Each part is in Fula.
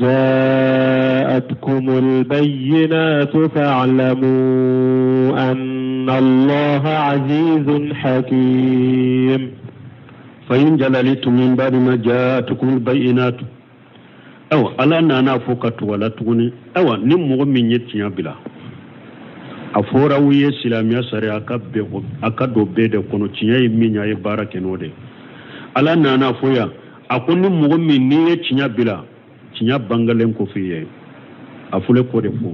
جاءتكم البينات فاعلموا أن الله عزيز حكيم. فإن جللتم من بعد ما جاءتكم البينات أو ألا نانا فوكت ولا تغني أو نمو من يتيا بلا أفورا ويه سلاميا سري أكادو بيد كونو تيا من يا بارك نودي ألا نانا فويا أكون نمو من يتيا بلا تيا بانغالين كوفيه أفولي كوريفو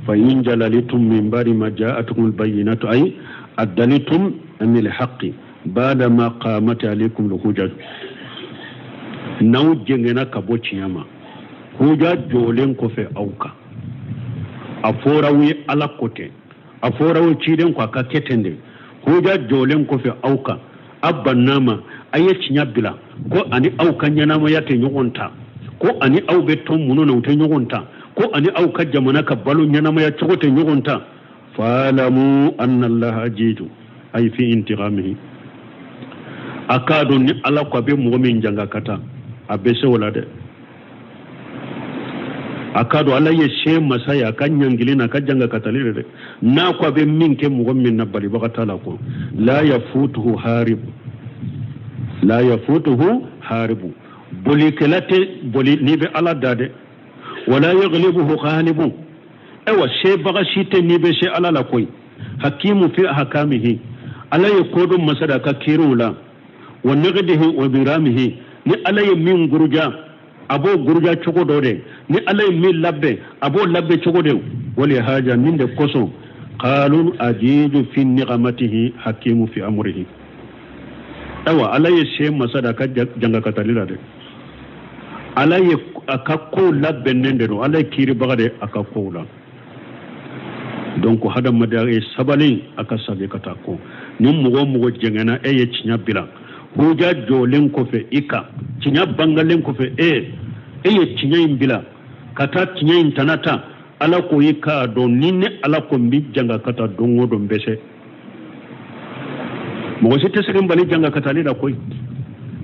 فإن جللتم من بعد ما جاءتكم البينات أي أدلتم أن الحق بعد ما قامت عليكم الحجج ناو جنگنا كبو تياما حجج جولين كوفي أوكا أفوراوي على كوتي أفوراوي تشيدن كوكا كتندي حجج جولين كوفي أوكا أبا ناما أي تيا بلا كو أني أوكا نيناما ياتي نيغونتا ko ani aw be tom muno na utenyo gonta ko ani aw kajja manaka balu nyana ma ya chogote nyogonta falamu anna allah ajidu ay fi intiqamihi akado ni ala ko be mo min janga kata abese wala de akado ala ye she masaya kan nyangilina kajanga kata lele de na ko be min ke mo min na bali bakata la ko la yafutuhu haribu boli kelate boli nibe ala dade wala yaghlibuhu ghalibu ewa she baga shite nibe she ala la koy hakimu fi ahkamihi ala yakodu masada ka kirula wa nagdihi wa biramihi ni ala min gurja abo gurja choko dode ni ala min labbe abo labbe choko de wali haja ninde koso qalu ajidu fi ni'matihi hakimu fi amrihi ewa ala she masada ka janga katalila de ala ye akakko labbe nende no ala kiri bagade akakko la donc hada madare sabali akasabe katako ni mugo jengena ye chinya bila huja jolen ko fe ika chinya bangalen ko fe ye chinya imbila kata chinya intanata ala ko ika do ninne ala ko mbi janga kata dongo do mbese mo sete sere mbali janga kata ni da koy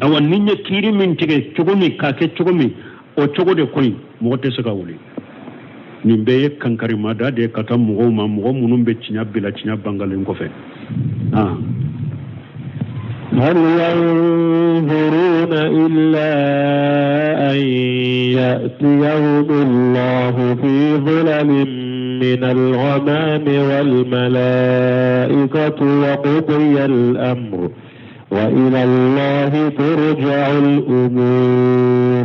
awan ninye kiri min tige chogomi kake chogomi o chogode koy mo te saka wuli nimbe kankari mada de kata mo munumbe chinya bila chinya bangalen ko fe هل ينظرون إلا أن يأتيهم الله في ظلل من الغمام والملائكة وقضي الأمر وإلى الله ترجع الأمور.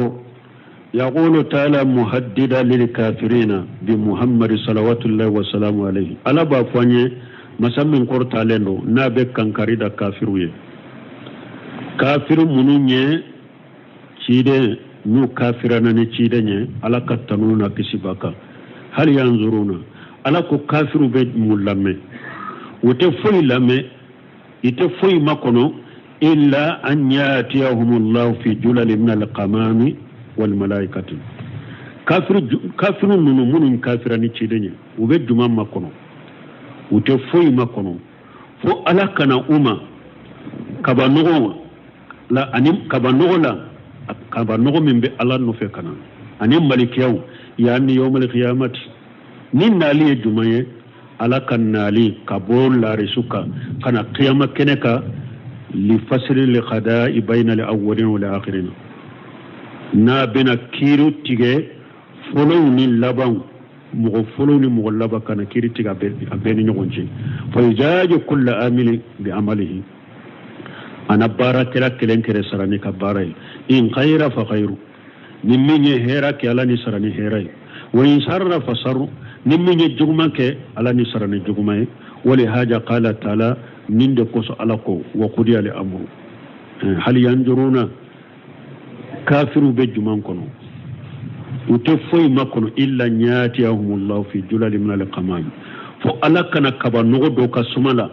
يقول تعالى مهددا للكافرين بمحمد صلوات الله وسلامه عليه ألا بافاني مسمين قرط علينا نابك كنكاريدا كافروية كافر منوني چيدة نو كافرانا نچيدة ألا كتنونا كسباكا هل ينظرون ألا كو كافر بيت مولامي وتفوي لامي يتفوي مكونو إلا أن يأتيهم الله في جلل من القمام والملائكة كافر من كافراني تشيدني وبيت جمام مكونو وتفوي مكونو فو ألا كان أمة كبانوغو لا أنيم كبانوغو لا كبانوغو من بي الله نفكنا أنيم ملك يعني يوم القيامة نين نالي جمعي ألا كان نالي كبول لا رسوكا كان قيامة كنكا لفصل الخداء بين الأولين والآخرين نا بنا كيرو تيجي فلوني لبان مغفلوني مغلبا كان كيرو تيجي بين نيونجي فيجاج كل عامل بعمله أنا بارا كلا كلين كري سراني كباري إن خير فخير نمني هيرا كلا نسراني هيراي وإن شر فشر نمني جغما كلا نسراني جغما ولهذا قال تعالى نند كوس ألاكو وقضي الأمر هل ينظرون كافر بجمان كنو وتفوي ما كنو إلا ياتيهم الله في جلال من القمام فألاكنا كبا نغدو كسمالا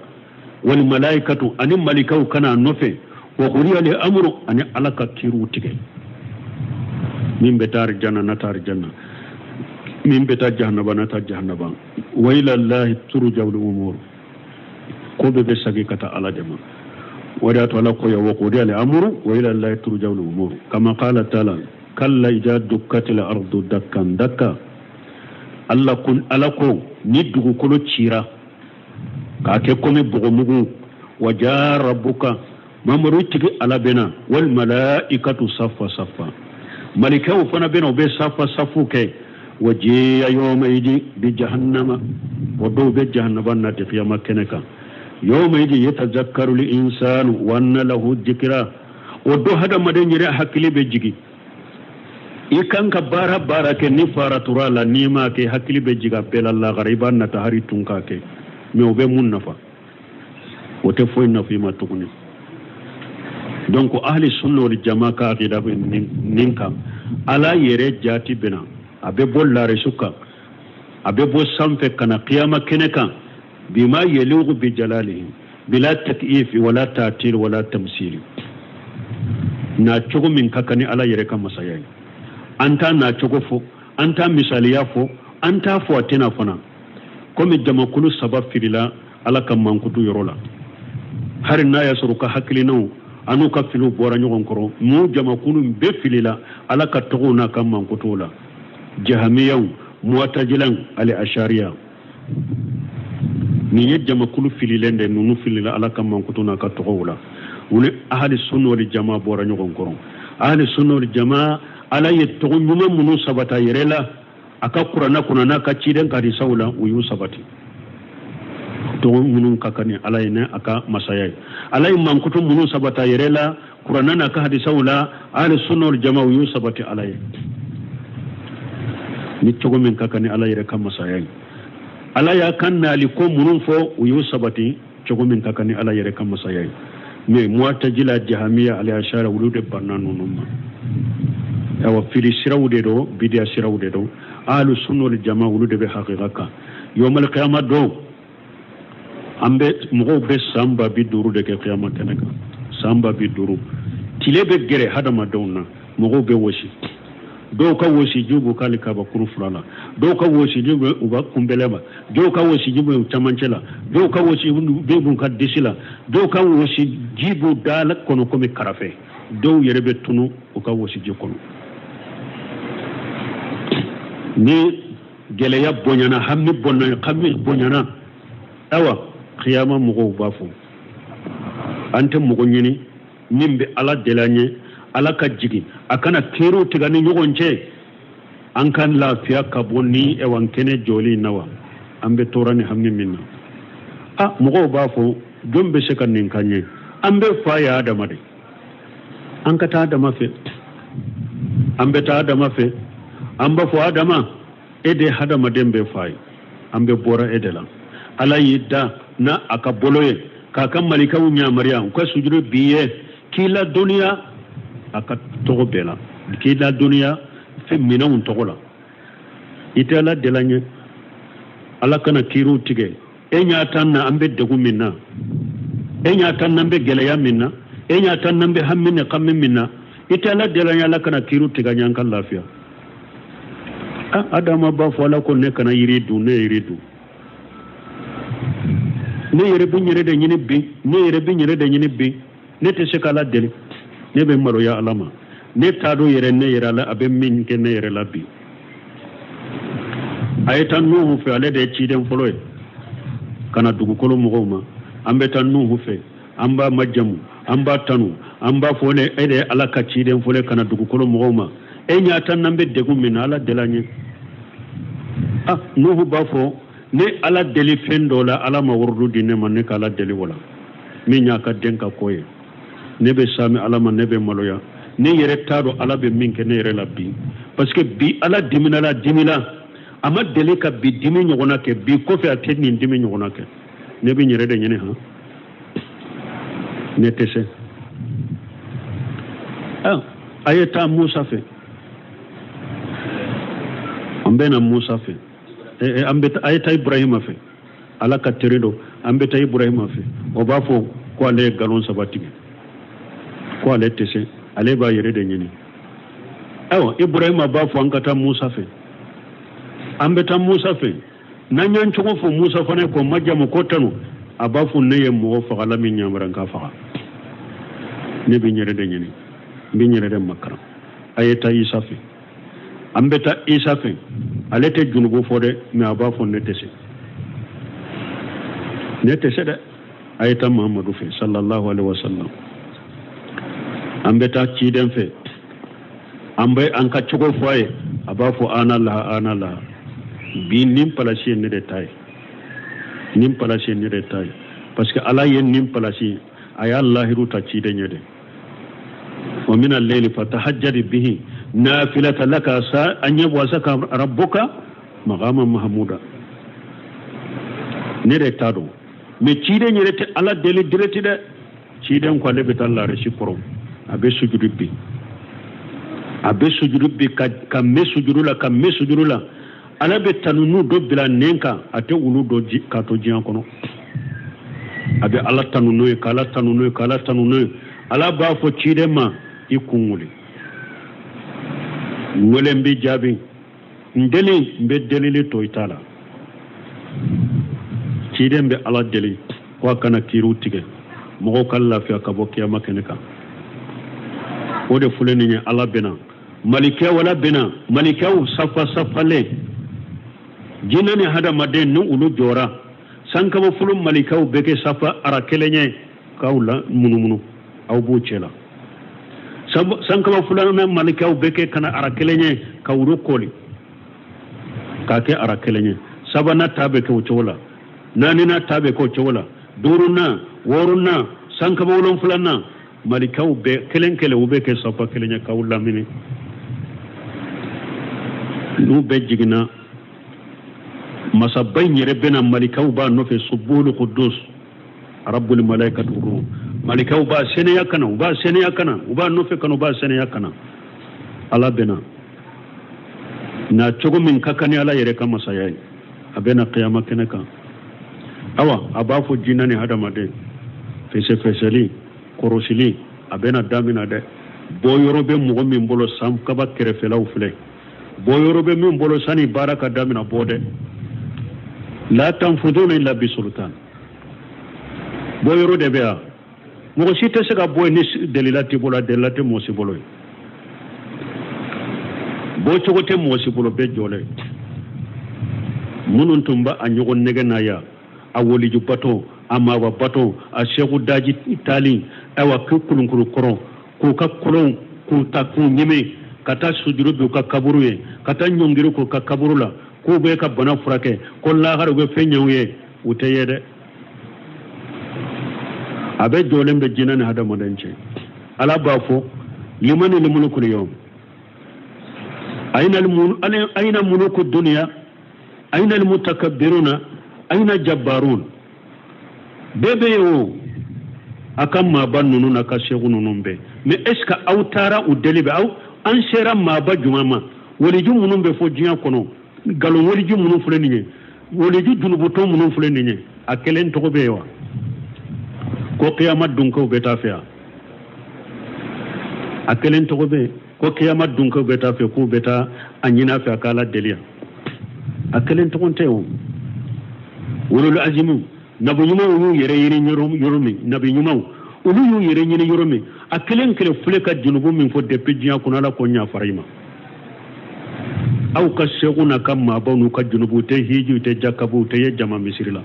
والملائكة أن ملكو كان نفي وقضي الأمر أن ألاك كيرو تكي من بتار جنة نتار جنة من بتار جهنم نتار جهنم وإلى الله ترجع الأمور كوبي بساقي كتا على جمع ودات ولا قوي وقودي الأمر وإلى الله ترجع الأمور كما قال تعالى kalla ida dukkatil ardu dakkan dakka alla ko ni dugukolo cira ka ke komi bogomugu wa jaa rabbuka mamuru tigi ala bena wal malaikatu saffa saffa malikaw fana bena be saffa saffu ke wa jiya yawma idi bi jahannama wa do be jahannama na te qiyama keneka yawma idi yatazakkaru al insanu wa anna lahu dhikra wa do hada madanyire hakili be jigi ikan ka bara ke ni fara turala ni ma ke hakili be jiga pelalla gariban na tahari tunka ke me obe mun nafa wote foy nafi ma tukuni donc ahli sunna wal jamaa ka aqida ninka ala yere jati bena abe bollare suka abe bo samfe kana qiyama keneka bima yalugu bi jalalihi bila takyif wala ta'til wala tamsil na chogo min kakani ala yere kan masayai anta na chogo fo anta misaliya fo anta fo atena fana komi jamakulu sabab filila ala kan mankutu yorola har na yasruka haklinu anu ka filu bora nyogon koro mu jamakulu be filila ala ka togona kan mankutu la jahamiyan mu'tajilan ali ashariya ni jamakulu fililende nunu filila ala kan mankutu na ka togola woni ahli sunna wal jamaa bora nyogon koro ahli sunna wal jamaa ala yettogo nyuma munu sabata yerela aka qur'ana kunana ka ciden ka di sawla uyu sabati to munun kakani ala ina aka masayai ala mankutu munun sabata yerela qur'ana na ka hadi sawla ahli sunna wal jamaa uyu sabati ala ni togo min kakani ala yere ka masayai ala ya kanna li ko munun fo uyu sabati togo min kakani ala yere ka masayai me mu'tazila jahamiya ala ashara wulude bananu numma awa fili sirawde do bidia sirawde do ahlu sunna wal jamaa wulude be haqiqaka yawmal qiyamah do ambe mo be samba bi duru de ke qiyamah kenaka samba bi duru tilebe gere hadama dawna mo be wosi do ka wosi jubu kalika ba kuru fulana do ka wosi jubu uba kumbelema do ka wosi jubu tamancela do ka wosi be bun kadisila do ka wosi jibu dala kono komi karafe do yerebe tunu o ka wosi jikono ni geleya bonyana hammi bonyana awa qiyama mugo bafu ante mugo nyini nimbe ala delanye ala ka jigi akana kero tigani nyogonce an kan lafiya ka bonni e wankene joli nawa ambe torani hammi minna mugo bafu dombe sekan nin kanye ambe faya adama de an ka ta adama fe ambe ta adama fe amba fo adama ede hadama dembe fay ambe bora edela ala yidda na aka boloye ka kan malika wunya maryam ko sujudu biye kila dunya aka togo bela kila dunya fe minawun togola itala delanye ala kana kiru tige enya tanna ambe degu minna enya tanna ambe geleya minna enya tanna ambe hammine qamme minna itala delanye ala kana kiru tiga nyanka lafiya adama ba fola ko ne kana yiridu ne yiridu ne yere bu nyere de nyini bi ne yere bi nyere de nyini bi ne te sekala deli ne be maro ya alama ne tado yere ne yere la abe min ke ne yere la bi aytan nuhu fe ale de ci den foloy kana dugu kolo mugoma ambe tan nuhu fe amba majjamu amba tanu amba fone ede alaka ci den fole kana dugu kolo mugoma enya tan nambe degu min ala delanye nuhu bafo ne ala deli fendola ala ma wurdu dine man ne kala deli wala min nya ka denka koye ne be sami ala man ne be maloya ne yere tado ala be min ke ne yere labbi parce que bi ala dimina ama deli ka bi dimi nyogona ke bi ko fe ateni dimi nyogona ke ne be nyere de nyene ha ne tese ayeta musa fe ambena musa fe ambeta ayeta ibrahima fe ala ka teredo ambeta ibrahima fe o bafo ko ale galon sabati ko ale tese ale ba yere de nyini ibrahima bafo ankata musa fe ambeta musa fe nanyan chogo fo musa fane ko majjamo ko tanu abafu ne yemo fa ala min nyamran ka fa ne bi nyere de nyini bi nyere de makara ayeta isa fe ambeta isa fe alete junubu fode mi aba fo netese de ayeta muhammadu fe sallallahu alaihi wasallam ambeta ciden fe ambe an ka cogo foye aba fo ana la bi nim palasi ne de tay parce que ala yen nim palasi ay allah ruta ciden yede wa min al-layli fatahajjad bihi nafilatan laka sa an yabwasaka rabbuka maqaman mahmuda ne de tado me ciden yede te ala deli direti de ciden ko lebe talla reshi koro abe sujudubbi ka me sujudula ala be tanunu do bila nenka ate ulu do ka to jian kono abe ala tanunu ala ba fo chidema ikunguli ngole mbi jabi ndeli mbe delili to itala chidembe ala deli ko kana kiru tige mo kala fi akabo kiyama keneka ode fuleni ni ala bena malika wala bena malika safale jinani hada maden nu ulu jora sankama fulum malika beke safa ara kelenye kawla munumunu aw bucela sankama fulana malika beke kana ara kelenye kawru koli kake ara kelenye sabana tabe ko chola nani na tabe ko chola duruna woruna sankama ulum fulana malika be kelenkele ubeke safa kelenye kawla mini nu be jigina masabay nyere bena malikaw ba no fe subul quddus rabbul malaikatu ruh malikaw ba sene yakana uba no fe kanu ba sene yakana ala bena na chogo min kakani ala yere kama sayai abena qiyama keneka awa abafu jinani hadama de feseli korosili abena damina de boyorobe mugo min bolo sam kaba kerefelaw fle boyorobe min bolo sani baraka damina bode la tanfuduna illa bi sultan boyoro de bea mo site sega boy ni delilati bola delilati mo si bolo bo chogote mo si bolo be jole munun tumba anyogon nege na ya awoli ju bato ama wa bato a shegu daji itali awa kukulun kuru koro ku ka kolon ku ta ku nyime kata sujuru bi ka kaburuye kata nyongiru ko ka kaburula ko be ka bana furake ko la har go fenyawye utayede abe dolembe jinan hada modance ala bafo liman mulku al-yawm aina muluku dunya aina al-mutakabbiruna aina jabbarun bebe yo akam ma bannunu na ka shegunun be me eska autara udelibe au an shera ma ba jumama wali jumunun be fo jiya kono galon wali jumunun fuleni nye wali junubuto munun fuleni nye akelen to be wa ko qiyamat dun ko beta fiya akelen to be ko qiyamat dun ko beta fe ko beta anyina fa kala delia akelen to konte o wulul azimu nabu nyuma wu yere yiri nyoromi nabi nyuma ulu yu yere nyini yoromi akelen kele fuleka junubu min fo depuis jiya kuna la ko nya farima aw ka sheguna kam ma banu ka junubu te hiju te jakabu te ye jama misirila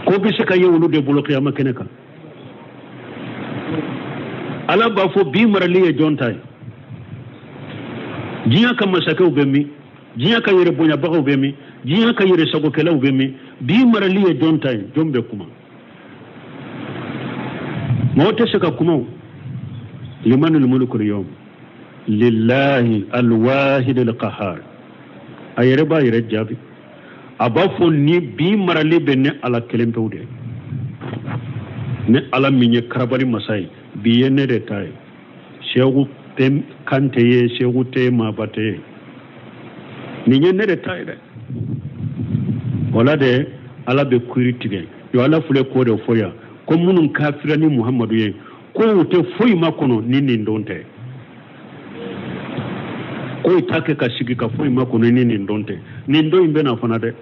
ko bi se ka yewulu de bulu qiyama keneka ala ba fo bi marali e jontay jiya kam masaka ubemi jiya ka yere bonya ba ubemi jiya ka yere sago kala ubemi bi marali e jontay jombe kuma موت سككم لمن الملك اليوم لله الواحد القهار اي ربا يرجابي ابافوني بي مرالي بن على كلمه تودي ne ala minye karabari masai biye ne de tay shegu tem kanteye shegu te mabate ni ne de tay de wala de ala be kuritige yo ala fule ko de foya ko munun kafira ni muhammadu ye ko wote foyi makono nini ndonte ko itake ka shigi ka foyi makono nini ndonte ni ndo imbe na fana de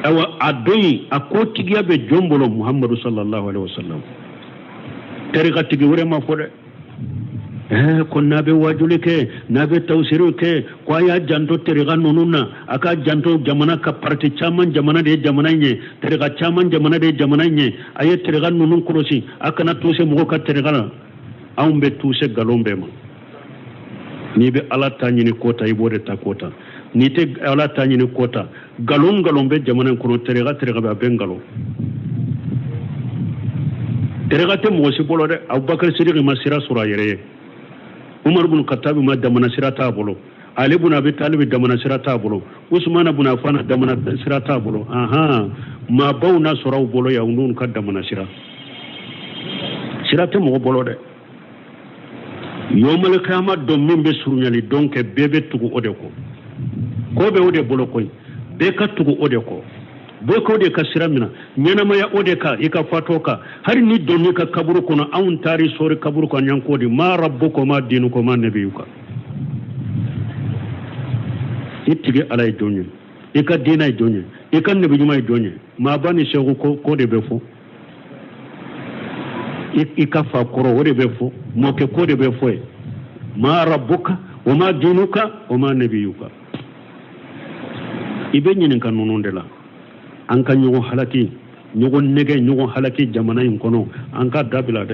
awa adoi akoti giabe jombolo muhammadu sallallahu alaihi wasallam tariqa tigi wure ma fode ko nabe wajuli ke nabe tawsiru ke ko ya janto tariqa nununa aka janto jamana ka parti chaman jamana de jamana nye tariqa chaman jamana de jamana nye aye tariqa nunun kurosi aka na tuse mo ka tariqa ambe tuse galombe ma ni be ala tanyini kota ibode ta kota ni te ala tanyini kota galombe jamana kuno tariqa ba bengalo tariqa te mo si bolo de abubakar siddiq masira sura yere umar ibn khattab ma damana sirata bolo ali ibn abi talib damana sirata bolo usman ibn affan damana sirata bolo aha ma bauna sura bolo ya undun ka damana sirata mo bolo de yomal qiyamah do min be surunyali donc bebe tugu ode ko be ode bolo koy be ka tugu ode ko boy ko de ka siramina nyana maya ode ka ika fato ka har ni donni ka kaburu kono awun tari sori kaburu ko nyanko di ma rabbukum ma dinukum ma nabiyuka ittige alay donye ika dina donye ika nabi juma donye ma bani shegu ko de befo ika fa koro wode befo mo ke ko de befo ma rabbuka wa ma dinuka wa ma nabiyuka ibe nyinin kan nonondela an ka ɲɔgɔn halaki ɲɔgɔn nɛgɛ ɲɔgɔn halaki jamana in kɔnɔ an ka dabila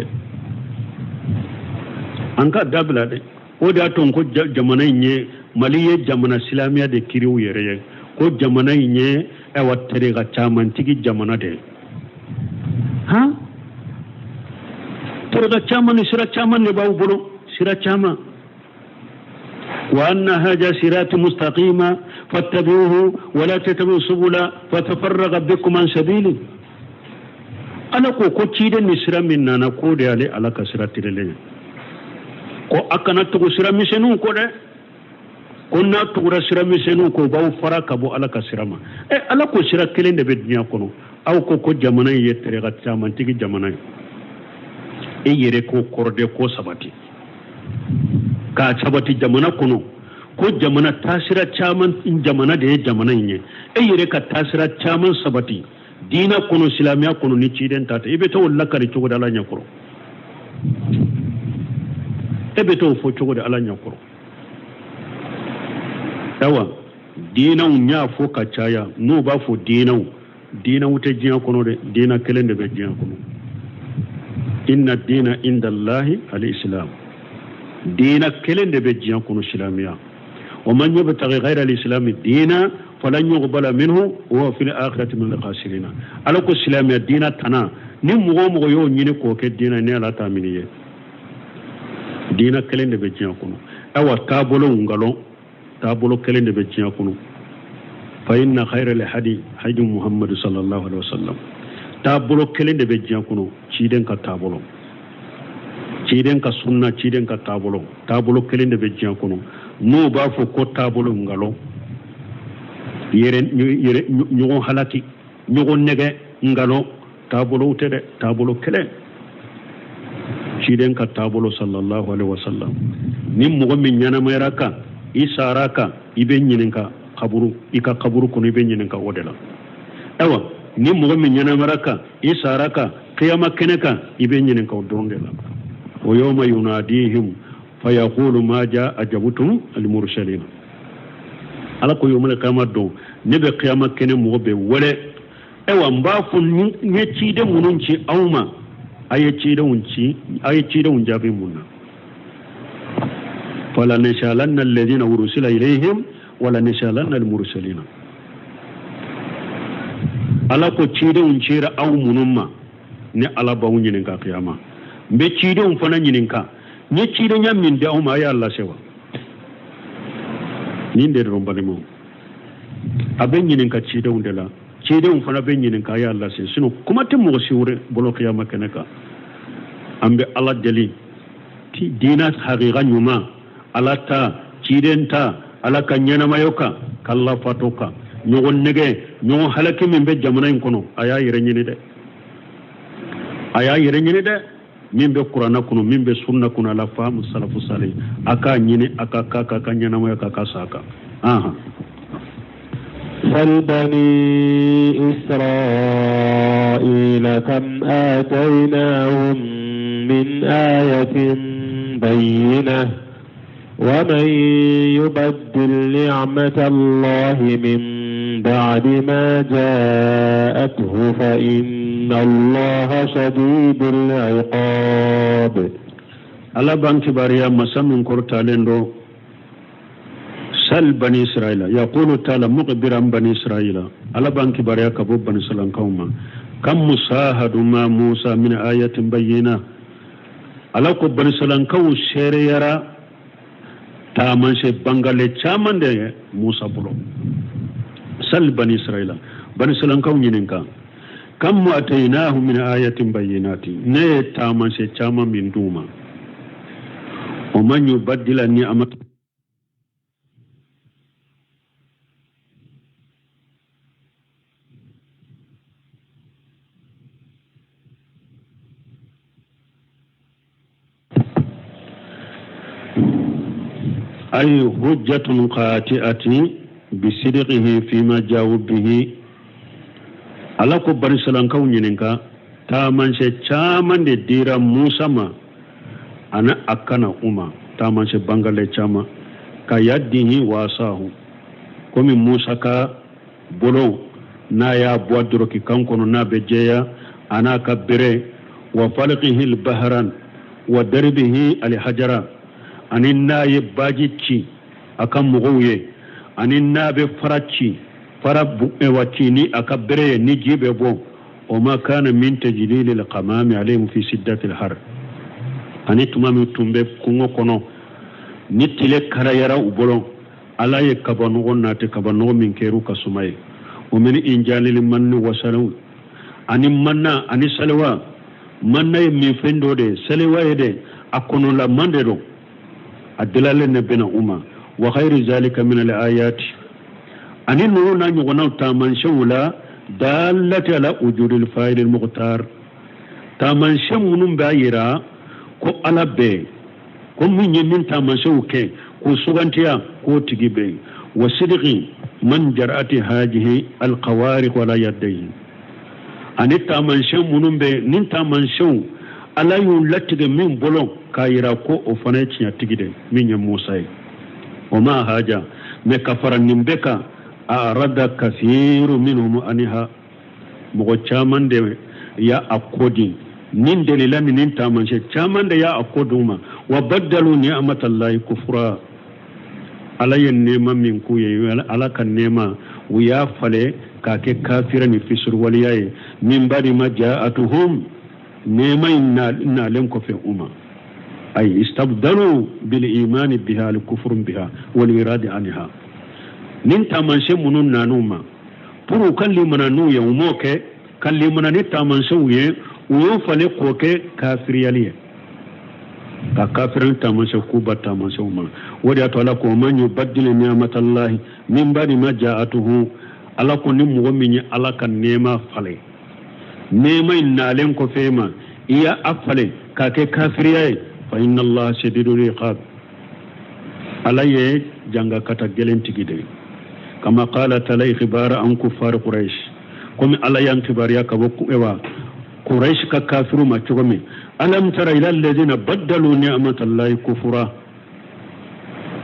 dɛ o de y'a to ko jamana in ye mali ye jamana silamɛya de kiriw yɛrɛ ye ko jamana in ye ɛwa tɛrɛga camantigi jamana de han tɛrɛga caman ni sira caman de b'aw bolo sira caman وأن هذا صراط مستقيما فاتبعوه ولا تتبعوا السبل فتفرق بكم عن سبيله أنا كو تشيد نسرا من أنا كو على كسرات الليل كو أكنا تقول سرا مسنون كو ده كنا تقول سرا مسنون كو باو فرق أبو على كسرما على كو سرا كلين دبدنيا كنو أو كو جمانا يتريغا تسامان تيجي جمانا يري كو كورده كو سباتي ka sabati jamana kono ko jamana tasira chaman in jamana de jamana nye yere ka tasira chaman sabati dina kono islamiya kono ni ciden tata ibe to lakari to da alanya koro ebe to fo to da alanya koro dawa dina nya fo ka chaya no ba fo dina wuta jiya kono de dina kelen de be jiya kono inna dina inda allahi al-islam دينا كلن بجيان كونو اسلاميا ومن يبتغي غير الاسلام دينا فلن يقبل منه وهو في الاخره من الخاسرين على كو اسلاميا دينا تنا نمغو يو ني كو كه دينا ني لا تامنيه دينا كلن بجيان كونو اوا تابولو كلن بجيان كونو فإن خير الحديث حديث محمد صلى الله عليه وسلم تابولو كلن بجيان كونو چيدن ka tabolo ciden ka sunna ciden ka tabolo kelen de be jiyan kono no ba fo ko tabolo ngalo yere ñogon halaki ñogon nege ngalo tabolo utede tabolo kelen ciden ka tabolo sallallahu alaihi wasallam nim mo min nyana mayraka isaraka ibe nyininka kaburu ika kaburu kono ibe nyininka odela ewa nim mo min nyana maraka isaraka qiyama keneka ibe nyininka odongela ويوم يناديهم فيقول ما جاء أجبتم المرسلين على كل يوم القيامة دون نبي قيامة كن مغبى ولا أو مباف نيتشيد منونشي أوما أيتشيد ونجابي منا فلا نشالن الذين أرسل إليهم ولا نشالن المرسلين على كل تشيد ونشير أو منوما ne ala bawu nyinin ka qiyama mbe ciide on fana nyinin ka ne ciide nyammin de o ma ya Allah sewa ninde do mbali mo aben nyinin ka ciide on de la ciide on fana ben nyinin ka ya Allah se sino kuma te mo siwre bolo qiyama keneka ambe ala deli ti dina haqiqa nyuma ala ta ciidenta ala ka nyana mayoka kala fatoka nyogon nege nyogon halaki min be jamana en kono aya yire nyini de min be qur'ana kuno min be sunna kuno ala fahamu salafu salih aka nyini aka kaka kanyana moya kaka saka aha سل بني إسرائيل كم آتيناهم من آية بينة ومن يبدل نعمة الله من بعد ما جاءته فإن الله شديد العقاب. على بانك باريا مسمى كورتالندو سل بني إسرائيل يقول تعالى مقبرا بني إسرائيل على بانك باريا كبوب بني إسرائيل كوما كم مساهد ما موسى من آية بينة على كوب بني إسرائيل كو شريرا تامن شي بانغالي چامن دي موسى بلو سل بني إسرائيل كو نينكا كم أتيناه من آية بينات نه تامن شي چامن من دوما ومن يبدل النعمة أي حجة قاطعة بصدقه فيما جاوب به على كبر سلام كون ينكا تامن شي چامن دي ديرا موسى ما أنا أكنا أما تامن شي بانغالي چاما كيده واساه كومي موسى كا بولو نايا بوادرو كي كانكونو نابجيا أنا كبره وفلقه البهران ودربه الحجرة anin na ye bajici akan mugoye anin na be faraci fara wacce ni aka bere ni jibe bo o ma kana min tajlil al qamam alayhim fi siddat al har ani tumami tumbe kungo kono ni tile karayara ubolo ala ye kabanu onnate kabanu min keru kasumay o min injalil manni wasalu ani manna ani salwa manna mi fendo de salwa de akono la mandero الدلالة بين أمة وغير ذلك من الآيات أن نونا نغنو تامن شولا دالة على وجود الفاعل المختار تامن شمون بايرا كو على بي كو من يمين تامن شوكي كو سوغانتيا كو تجي بي وصدقي من جرأت هذه القوارق ولا يدين أن تامن شمون بي نين تامن شو ala yu latige min bolon kayira ko o fana cinya tigide min ya musa o ma haja me kafara nimbeka arada kathiru minhum anha mugo chaman de ya akodi nin dalilan nin taman she chaman de ya akoduma wa baddalu ni'matallahi kufra alayen nema min ku ye ala kan nema wiya fale ka ke kafirani fisur waliyaye min bari ma ja'atuhum نيما نالم كفر أمة أي استبدلوا بالإيمان بها الكفر بها والإرادة عنها ننتا من شمونون نانوما برو كان لي منانو يوموك كان لي منانيتا من شوية ويوفالي قوكي كافريالية كافرين تامن شكوبة تامن شوما ودياتو لكو من يبدل نعمة الله من بعد ما جاءته ألاكو نمو مني ألاكا نيما فالي nema innalen ko fema iya afale kake kafiriye fa inna allah shadidul iqab alaye janga kata gelen tigide kama qala talay khibara an kuffar quraish komi alayan khibariya ka bokku ewa quraish ka kafiru ma chogomi alam tara ila alladhina baddalu ni'matallahi kufra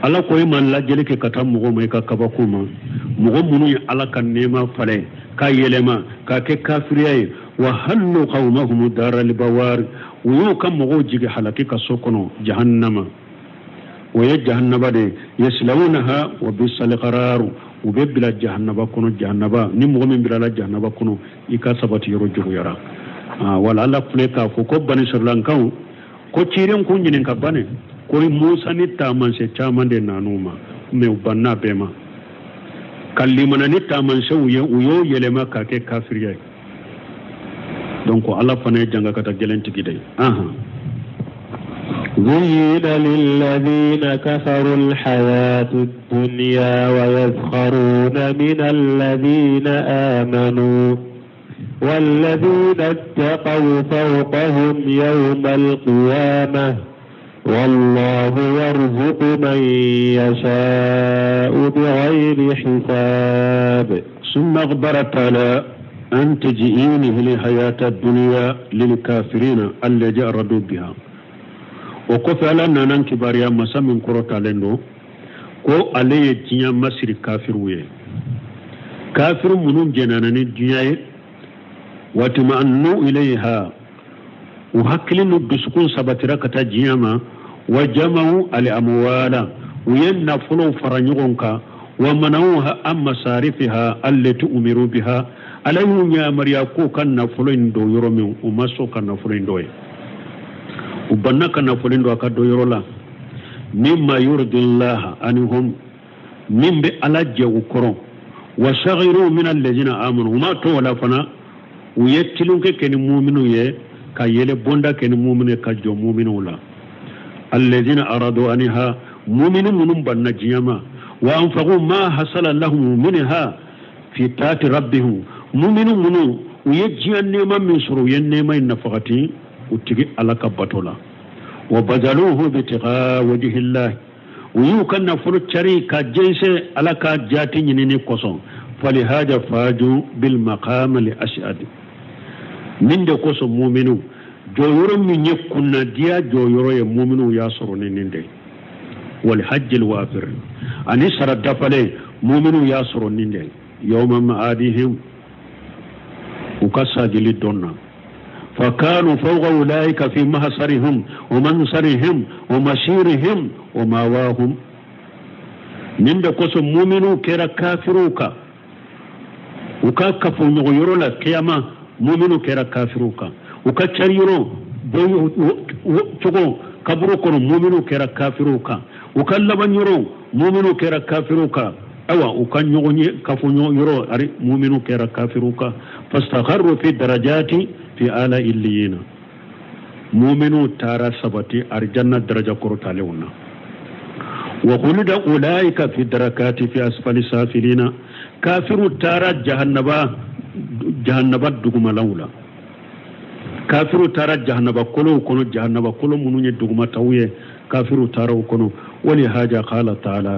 ala koy man la jeli ke kata mugo may ka kabakuma mugo munu ala kan nema fale ka yelema ka ke kafiriye وهلوا قومهم دار البوار ويوكم مغوجي حلقك سوكنو جهنم ويجهنم دي يسلونها وبئس القرار وببلا جهنم كنو جهنم نمو من بلا جهنم كنو يكاسبت يرجو يرا ولا لا فليكا فوكو بني سرلانكاو ko ciren kun jinin kabane ko musa ni taman se chaman de nanuma me ubanna bema kallimana ni taman se uyo yelema ka ke kafiriya donc Allah fane janga kata gelenti gidai زين للذين كفروا الحياة الدنيا ويسخرون من الذين آمنوا والذين اتقوا فوقهم يوم القيامة والله يرزق من يشاء بغير حساب ثم أخبر تعالى أن تجئينه لحياة الدنيا للكافرين الذي أردوا بها وكفى لنا ننكباريا مسا من قرط علينا ko ale ye diɲɛ masiri kafiru ye kafiru minnu jɛnana ni diɲɛ ye watuma'annu ilayha u hakili nu dusukun sabatira ka taa diɲɛ ma wa jama'u al amwala u ye nafolo fara ɲɔgɔn kan wa mana'uha an masarifiha allati umiru biha ala y'u ɲamariya ko ka nafolo in don yɔrɔ min u ma sɔn ka nafolo in don ye u banna ka nafolo in don a ka don yɔrɔ la mimma yurdillaha anhum min bi ala jawu koro wa shaghiru min alladhina amanu ma to wala fana u yetilun ke ken mu'minu ye ka yele bonda ken mu'minu ka jo mu'minu la alladhina aradu anha mu'minu munum banna jiyama wa anfaqu ma hasala lahum minha fi taati rabbihim mu'minu munu u yejiyan nema min suru yen nema nafaqati utigi alaka batola وبذلوه بتقاء وجه الله ويوكن فرچري كجيس على كجاتي نيني كوسون فلهذا فاجوا بالمقام الاشهد من ده كوسو مؤمنو جويرو من يكون ديا جويرو مؤمنو ياسر نيندي والحج الوافر اني سر دفله مؤمنو ياسر نيندي يوم معادهم وكساجل دونا فكانوا فوق أولئك في محصرهم ومنصرهم ومشيرهم وماواهم من دكوس مؤمنو كرا كافروكا وكاكفو نغيرو لا كياما مؤمنو كرا كافروكا وكاتشاريرو تغو كبرو كنو مؤمنو كرا كافروكا وكاللبن يرو مؤمنو كرا كافروكا أوا وكان يغني كفو يرو أري مؤمنو كرا كافروكا فاستقروا في الدرجات في آلاء الليين مؤمنو تارا سبتي أرجنا درجة كرتاليونا وخلد أولئك في الدركات في أسفل سافلين كافر تارا جهنبا دقم لولا كافر تارا جهنبا كلو جهنبا كلو منوني دقم تويه كافر تارا كلو ولهذا قال تعالى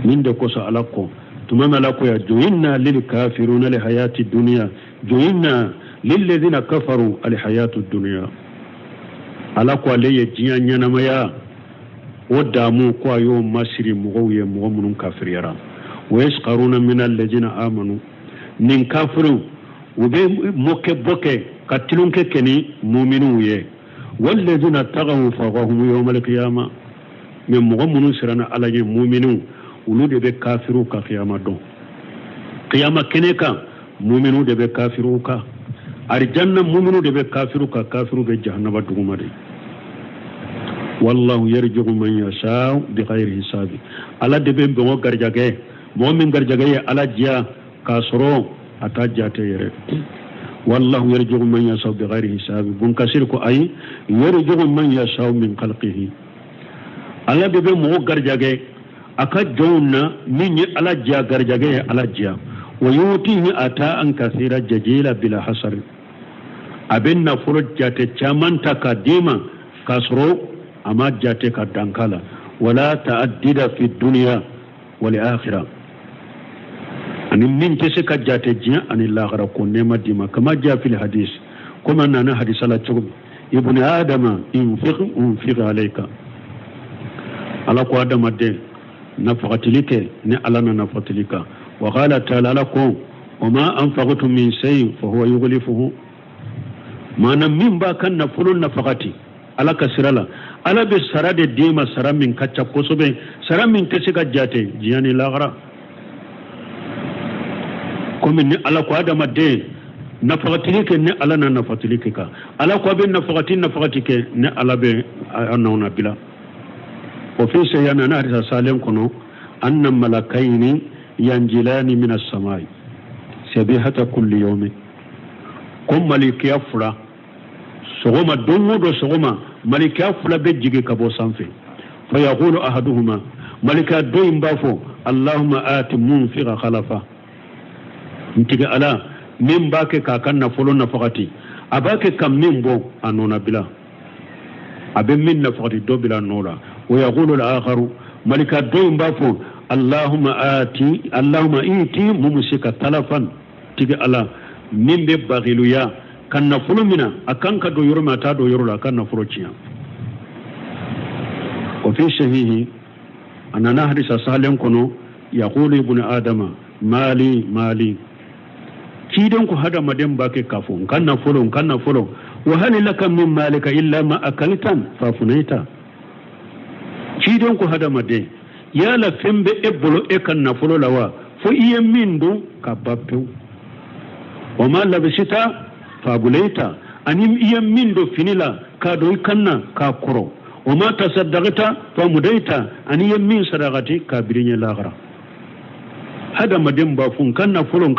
من دكوس ألقو تمام لكو يا جوينا للكافرون لحياة الدنيا جوينا للذين كفروا الحياة الدنيا ألقو علي جيان ينميا ودامو كوا يوم مصري مغوية مغمون كافر يرى ويسقرون من الذين آمنوا من كافروا وبي موكي بوكي قتلون كني مؤمنون والذين اتقوا فوقهم يوم القيامة من مغمون سرنا على مؤمنون ولود بي كافروا كقيامة دون قيامة كنيكا مؤمنون بي كافروا كا أرجانا مؤمنون بي كافروا بي جهنم دوغمري والله يرجع من يشاء بغير حساب على دبن بو غرجاغي مؤمن غرجاغي على جيا كاسرو اتاجاتي يره والله يرجع من يشاء بغير حساب بن كثير كو اي يرجع من يشاء من خلقه على دبن مو غرجاغي aka jonna min ala jia garjage ala jia ويؤتيه أتاء كثيرا ججيلا بلا حصر أبنا فرج جاتي چامن تقديما كسرو أما جاتي كدنكالا ولا تأدد في الدنيا والآخرة أن من تسك جاتي جيا أن الله غرقون نما ديما كما جاء في الحديث كما أننا حديث الله تقول ابن آدم انفق عليك على قو آدم دي نفقت لك نعلنا نفقت لك وقال تعالى لكم وما أنفقتم من شيء فهو يغلفه ما نمين باكن نفل النفقتي على كسرلا على بسراد ديما سرا من كتشا كوسوبي سرا من كسيكا جاتي جياني لاغرا كومي على قو آدم دي نفقتلك ني على نفقتلك على قو بين نفقتك ني على بي أنونا بلا وفي سيانا نهر سالم كنو أن ملكين ينجلان من السماء سبيحة كل يوم كم ملك يفرى سغما دمود وسغما ملك يفرى بجيك كبو سنفي فيقول أحدهما ملك الدوين بافو اللهم آت منفق خلفا انتك ألا من باك كاكن نفلو نفقتي أباك كم من بو أنونا بلا أبن من نفقتي دو بلا نولا ويقول الآخر ملك الدوين بافو allahumma iti mumusika talafan tigi ala min be baghiluya kan nafulu mina akan ka do yoro mata do yoro la kan nafulu ciya wa fi sahihi anana hadisa salen kono yaqulu ibn adama mali kidan ku hada madan bake kafu kan nafulu wa hal laka min malika illa ma akaltan fa funaita kidan ku hada madan ya la fembe ebolo e kan nafulu lawa fo iya mindu ka babtu wa ma labisita fabulaita anim iya mindo finila ka do kanna ka koro wa ma tasaddaqta fa mudaita ani yamin sadaqati ka birinya lagra hada madin ba fun kanna fulon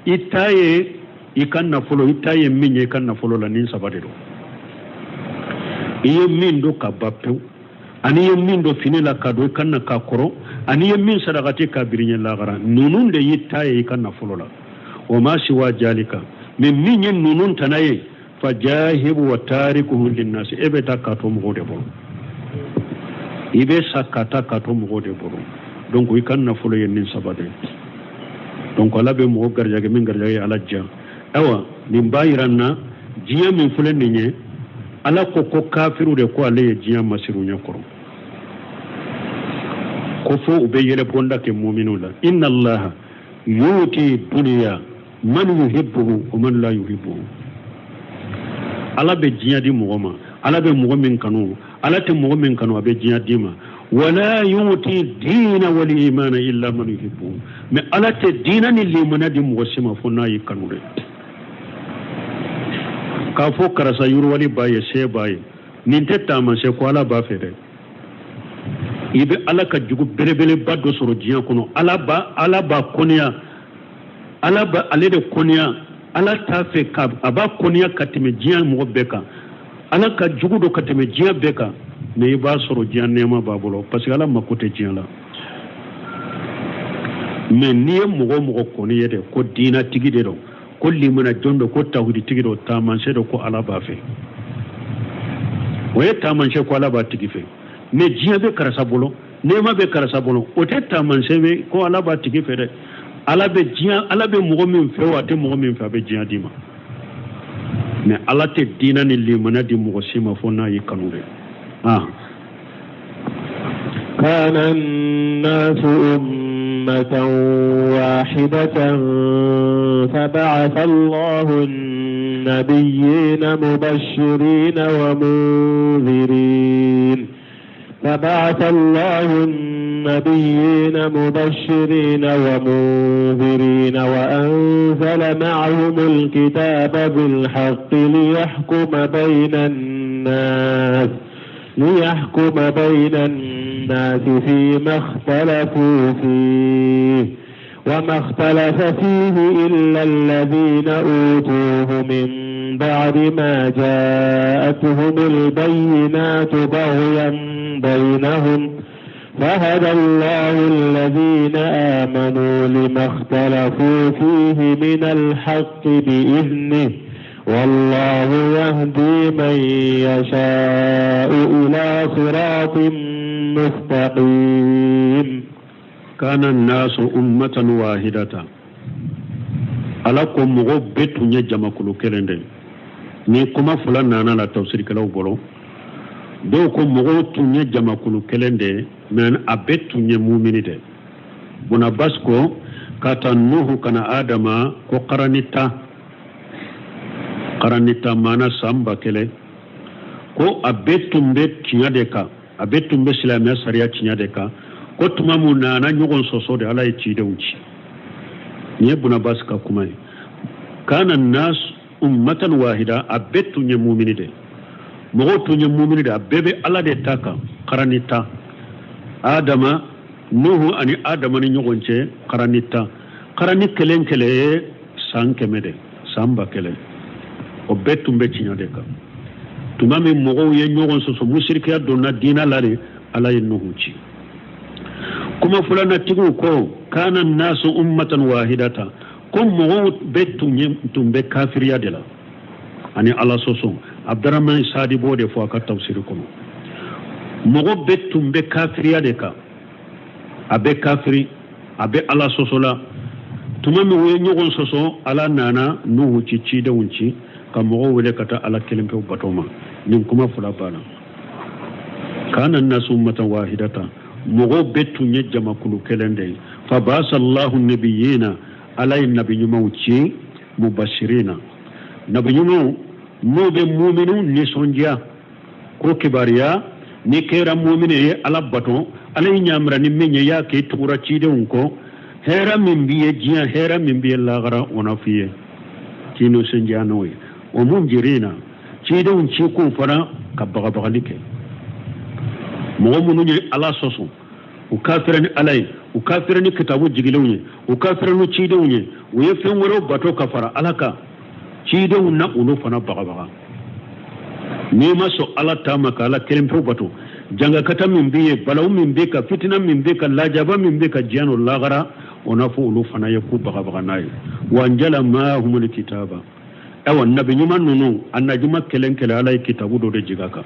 itaye ikanna fulo itaye minye kanna fulo la nin sabade do iya mindo ka babtu ani yamin do finila ka do kanna ka koro ani yamin sadaqati ka birinya lagra nunun de itaye ikanna fulo la wa ma siwa jalika min yin nunun tanaye fajahibu wa tarikuhu linnas ebe takato mo de bon ibe sakata kato mo de bon donc wi kan na fulo yen sabade donc ala be mo garjage min garjage alajja awa min bayiranna jiya min fulen ninye ala ko kafiru de ko ale jiya masiru nyakoro ko fo ube yele bonda ke mu'minuna inna allaha yuti dunya man yuhibbuhu wa man la yuhibbuhu ala be jiya di mugoma ala be mugomin kanu ala te mugomin kanu abe jiya dima wala yuti dina wal iman illa man yuhibbuhu me ala te dina ni limana di mugosima fona yi kanu de ka fo karasa yuru wali baye se baye nin te tama se ko ala ba fede ibe ala ka jugu belebele baddo soro jiya kono ala ba konya ala ba ale de konya ala ta fe ka aba konya katime jiya mo beka ala ka jugu do katime jiya beka ne ba soro jiya nema babulo parce que ala makote jiya la mais ni mo koni yede ko dina tigi de do ko limuna jondo ko tawhidi tigi do ta man se do ko ala ba fe waye ta man se ko ala ba tigi fe ne jiya be karasa bolo nema be karasa bolo o te ta man se be ko ala ba tigi fe de ala be mogo min fe wa te mogo min fe be jiya dima mais ala te dina ni limana di mogo sima fo na yi kanu de kana an-nas ummatan wahidatan fab'atha Allahu an-nabiyyina mubashirin wa munzirin فبعث الله النبيين مبشرين ومنذرين وأنزل معهم الكتاب بالحق ليحكم بين الناس فيما اختلفوا فيه وما اختلف فيه إلا الذين أوتوه من بعد ما جاءتهم البينات بغيا بينهم فهدى الله الذين آمنوا لما اختلفوا فيه من الحق بإذنه والله يهدي من يشاء إلى صراط مستقيم كان الناس أمة واحدة alakum mogo betu nya jama kulu kelende ni kuma fulana na la tafsir kala bolo do ko mogo tunya jama kulu kelende men abetu nya mu'minite buna basko kata nuhu kana adama ko qaranita mana samba kele ko abetu mbet tinya deka abetu mbe islamia sharia tinya deka ko tumamu na nyogon soso de ala ci de unci ni buna baska kuma kana nas ummatan wahida abetu nya mu'minide mogo tu nya mu'minide abebe ala de taka qaranita adama nuhu ani adama ni nyogonce qaranita qarani kelen kele sankemede samba kele o betu mbe tinya deka tumami mogo ye nyogon soso mushrika donna dina lare ala ye nuhu ci kuma fulana tigu ko kana nasu ummatan wahidata ko mogo betu tumbe kafiriya de la ani ala soso abdurrahman sadi bode fo ka tafsir ko mogo betu tumbe kafiriya de ka abe kafiri abe ala sosola tuma mi we nyogon soso ala nana nuhu ci da wunci ka mogo wele kata ala kelimpe batoma nin kuma fula bana kana nasu ummatan wahidata mogo betu nye jama kulu kelende fa basallahu nabiyina alay nabiyyu mawci mubashirina nabiyyu no be mu'minu ni sonja ko kibariya ni kera mu'mine ala baton alay nyamra ni menye ya ke tura ci de unko hera min biye jiya hera min biye lagara ona fiye kino sonja noy o munjirina ci de un ci ko fara ka baga baga like mo munu ni ala soso o kafirani alay o kafirani kitabu jigilewni o kafirani ci de unye o yefen woro bato kafara alaka ci de unna ulu fana baga baga ni maso ala tama kala kelimpo bato janga kata min biye balaw min be ka fitina min be ka lajaba min be ka jano lagara ona fu ulu fana yaku baga baga nay wanjala ma humul kitaba awa nabi nyuma nunu annajuma kelenkele alay kitabu do de jigaka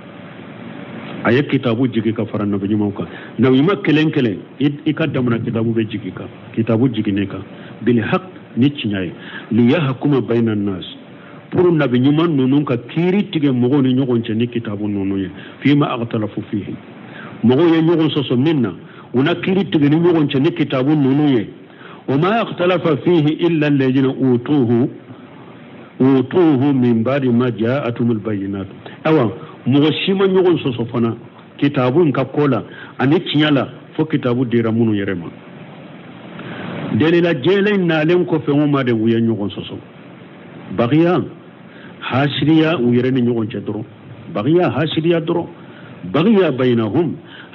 aye kitabu jigika fara nabi nyuma ka nabi nyuma kelenkele ikadamna kitabu be jigika kitabu jigineka bil haqq nichinyay li yahkuma bainan nas pour nabi nyuma nunu ka kiri tige mogo ni nyogon ni kitabu nunu ye fima aghtalafu fihi mogo ye nyogon soso minna una kiri tige ni nyogon ni kitabu nunu ye وما اختلف فيه إلا الذين أوتوه من بعد ما جاءتهم البينات أو مغشيما نيغون سوسوفنا كتابون كاكولا أني تيالا فو كتابو ديرامونو يرما دليل جيلين نالين كوفيون ما دي ويا نيغون سوسو بغيا حاشريا ويرني نيغون درو بغيا حاشريا درو بغيا بينهم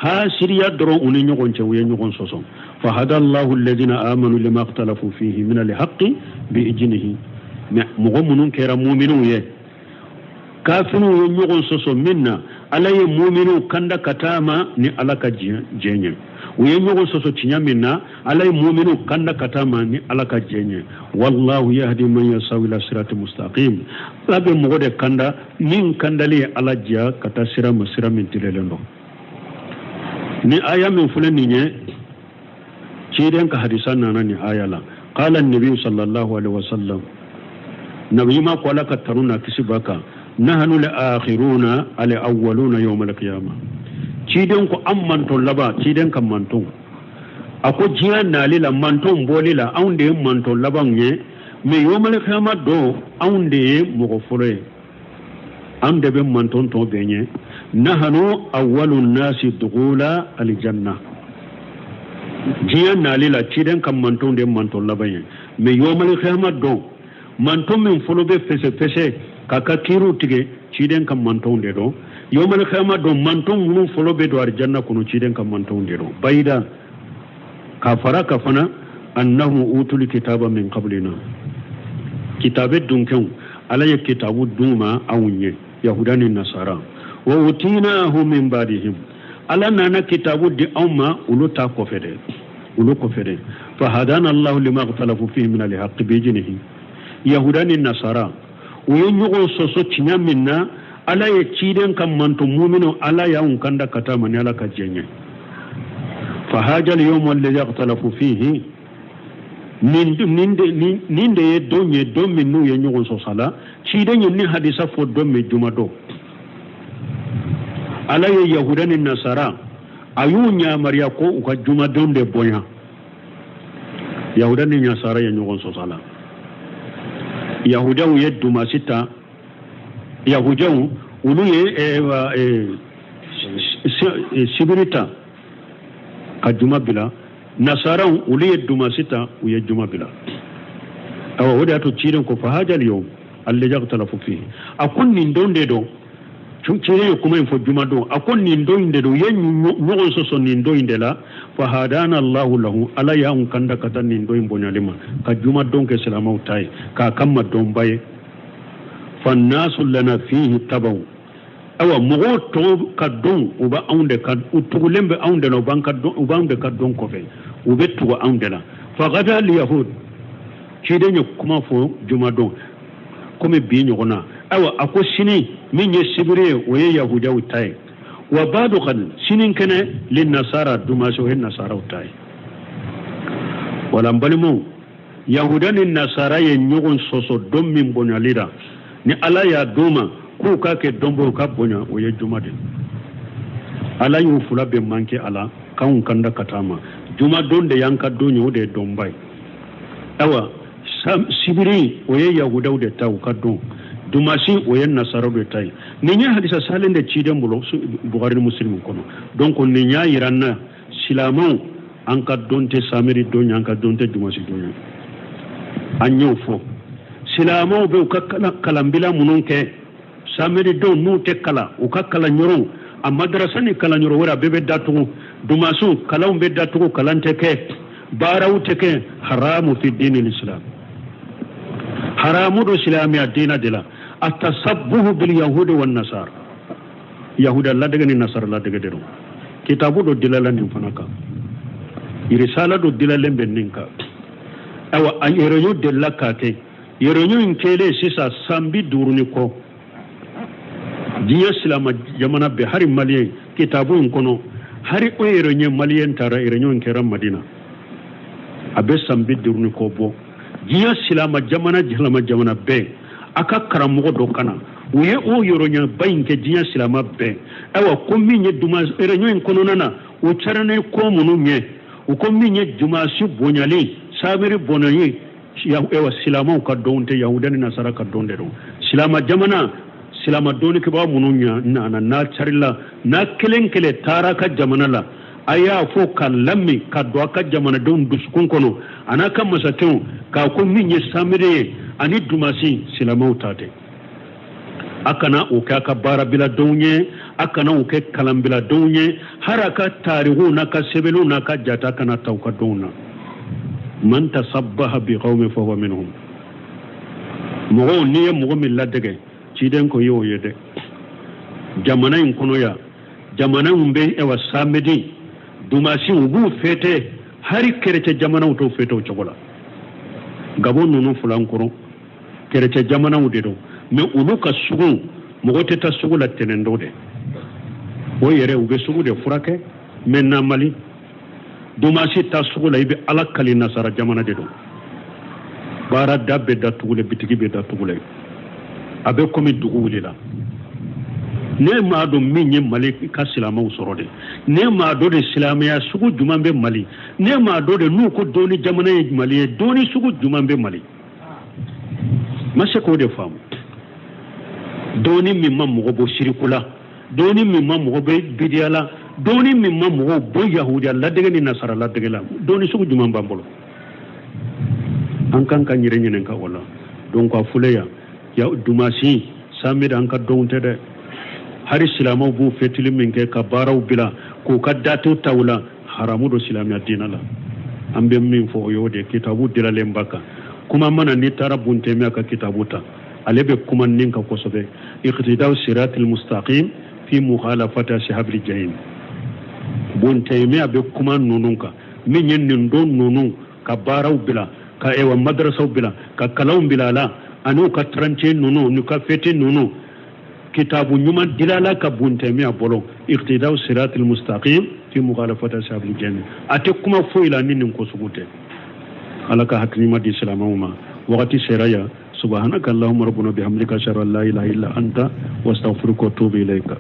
حاشريا درو وني نيغون ويا نيغون سوسو فهدى الله الذين آمنوا لما اختلفوا فيه من الحق بإجنه مغمنون كيرا مؤمنون يه كافرون ينيغون سوسو منا على مؤمنون كندا كتاما ني علاك جيني وينيغون سوسو تنيا منا على مؤمنون كندا كتاما ني علاك جيني والله يهدي من يساوي إلى صراط مستقيم لابد مغود كندا من كندا لي على جيا كتا سيرا مسيرا من تلالندو ني آية من فلان ني كيدن كحديثان ناني آيالا قال النبي صلى الله عليه وسلم نبي ما قال كترونا كسبك نحن الآخرون الأولون يوم القيامة كيدن كو أمانتون لبا كيدن كمانتون أكو جيان نالي لمانتون بولي لا أوندي مانتون لبا نيه مي يوم القيامة دو أوندي مغفوري أوندي بمانتون تو بينيه نحن أول الناس دخولا الجنة jiyan nalila ciden kam manton de manton labayen me yomal khama do manton min folo be fese kaka kiru tige ciden kam manton de do yomal khama do manton munu folo be do arjanna kunu ciden kam manton de do bayda kafara kafana annahu utul kitaba min qablina kitabe dunkan alay kitabu duma awunye yahudani nasara wa utinahu min badihim ala nana kitabu di awma uluta kofede فهدانا الله لما اختلفوا فيه من الحق بجنه يهودان النصارى وينيغو سوسو تشنيا منا ala ye ciden kam manto mu'minu ala ya un kanda katama ni ala kajenye fa hajal yawm alladhi ikhtalafu fihi ninde ye donye domme nu ye nyugo so sala ciden ni hadisa fo domme jumado ala ye yahudan nasara ayunya mariya ko uka jumadon de boya yahudan nasara ye nyugo so sala yahudan ye duma sita yahudan ulu ye sibirita ka juma bila nasaran ulu ye duma sita u ye juma bila awa wada to ciren ko fa hajal yawm alladhi ikhtalafu fihi akun nin donde do cire kuma info juma do akon nin do inde do yen nyogon so son nin do inde la fa hadana allah lahu ala ya un kanda kata nin do imbonyalima ka juma don ke salama utai ka kamma don baye fa nasu lana fihi tabaw awa mogo to ka don uba aunde ka utugulembe aunde no banka don uba aunde ka don ko fe ube tugo aunde la fa gada al yahud kide nyo kuma fo juma don comme bi nyogona awa ako sini min ye sibire o ye yahuda utai wa badu kan sinin kene lin nasara duma so hen nasara utai wala mbalimo yahuda ni nasara ye ɲɔgɔn sɔsɔ don min bonyalira ni ala y'a doma k'u ka kɛ dɔnbɔ ka bonya o ye juma de ala y'u fula bɛ manke ala k'anw kanda ka taama juma don de y'an ka don ye o de ye dɔnba ye awa sibiri o ye yahudaw de ta u ka don dumasi o ye nasaraw de ta ye nin ye hadisa salen de ciden bolo bukari ni muslim kɔnɔ donc nin y'a yira n na silamɛw an ka don tɛ samiri don ye an ka don tɛ dumasi don ye an y'o fɔ silamɛw bɛ u ka kalanbila minnu kɛ samiri don n'u tɛ kala u ka kalanyɔrɔw a madrasa ni kalanyɔrɔ wɛrɛ a bɛɛ bɛ datugu dumasiw kalanw bɛ datugu kalan tɛ kɛ baaraw tɛ kɛ haramu fi dini l'islam haramu do silamiya dina de la atasabbuhu bil yahudi wan nasara yahuda ladege ni nasara ladege de do kitabu do dilala nin fana kan irisala do dilalen bɛ nin kan awa a yɛrɛɲo delila k'a kɛ yɛrɛɲo in kɛlen sisan san 50 kɔ diɲɛ silama jamana bɛɛ hari maliyɛn kitabu in kɔnɔ hari o yɛrɛɲɛ maliyɛn taara yɛrɛɲo in kɛra madina a bɛ san 50 kɔ bɔ diɲɛ silama jamana bɛɛ a ka karamɔgɔ dɔ kana u ye o yɔrɔɲɛba in kɛ diɲɛ silama bɛɛ awa ko min ye yɛrɛɲo in kɔnɔna na u carani ko minnu ɲɛ u ko min ye jumasi bonyalen samiri bonyalen awa silamaw ka dɔn tɛ yahuda ni nasara ka dɔn de don silama jamana silama doni kiba minnu nana n'a carila n'a kelen kelen taara ka jamana la a y'a fɔ ka lammi ka don a ka jamanadenw dusukun kɔnɔ a n'a ka masakɛw k'a ko min ye samiri ye ani dumasi silamaw ta tɛ a kana o kɛ a ka baarabiladenw ye a kana o kɛ kalanbiladenw ye hari a ka taarikhw n'a ka sɛbɛnw n'a ka jata kana ta u ka denw na man tasabbaha bi qawmin fahuwa minhum mɔgɔw n'i ye mɔgɔ min ladege ciden ko y'o ye dɛ jamana in kɔnɔ ya jamana min bɛ ewa samedi dumasi u b'u fete hari kerece jamanaw t'o fete o cogo la gabon ninnu filan kɔrɔ kerece jamanaw de don mais olu ka sugu mɔgɔ tɛ taa sugu la tɛnɛndɔ de o yɛrɛ u bɛ sugu de furakɛ mais na mali dumasi ta sugu la i bɛ ala kali nasara jamana de don baara da bɛ datugule bitigi bɛ datugule a bɛ komi dugu wulila ne m'a dɔn min ye mali ka silamaw sɔrɔ de ne m'a dɔn de silamɛya sugu juman bɛ mali ne m'a dɔn de n'u ko dɔɔni jamana ye mali ye dɔɔni sugu juman bɛ mali ma se k'o de faamu dɔɔni min ma mɔgɔ bɔ siriku la dɔɔni min ma mɔgɔ bɛ bidiya la dɔɔni min ma mɔgɔ bɔ yahudiya ladege ni nasara ladege la dɔɔni sugu juman b'an bolo an kan ka ɲɛrɛ ɲininka o la donc a fuleya ya dumasi samedi an ka dɔn tɛ dɛ hari silamaw b'u fetili min kɛ ka baaraw bila k'u ka datu taw la haramu do silamiya diina la an bɛ min fɔ o y'o de kitabu dilalen ba kan kuma mana n'i taara buntɛmiya ka kitabu ta ale bɛ kuma nin kan kosɛbɛ iqtidaw siratil mustaqim fi mukhalafati ashabil jahim buntɛmiya bɛ kuma ninnu kan min ye nin don ninnu ka baaraw bila ka ewa madrasaw bila ka kalanw bila la ani ka tranche ninnu ni ka fete ninnu kitabu ɲuman dilala ka buntɛmiya bolo iqtidaw siratil mustaqim fi mukhalafati ashabil jahim a tɛ kuma foyi la ni nin ko sugu tɛ ala ka hakilima di silamaw ma wagati sera ya subhanaka allahumma rabbuna bihamdika ashhadu an la ilaha illa anta wa astaghfiruka wa atubu ilayka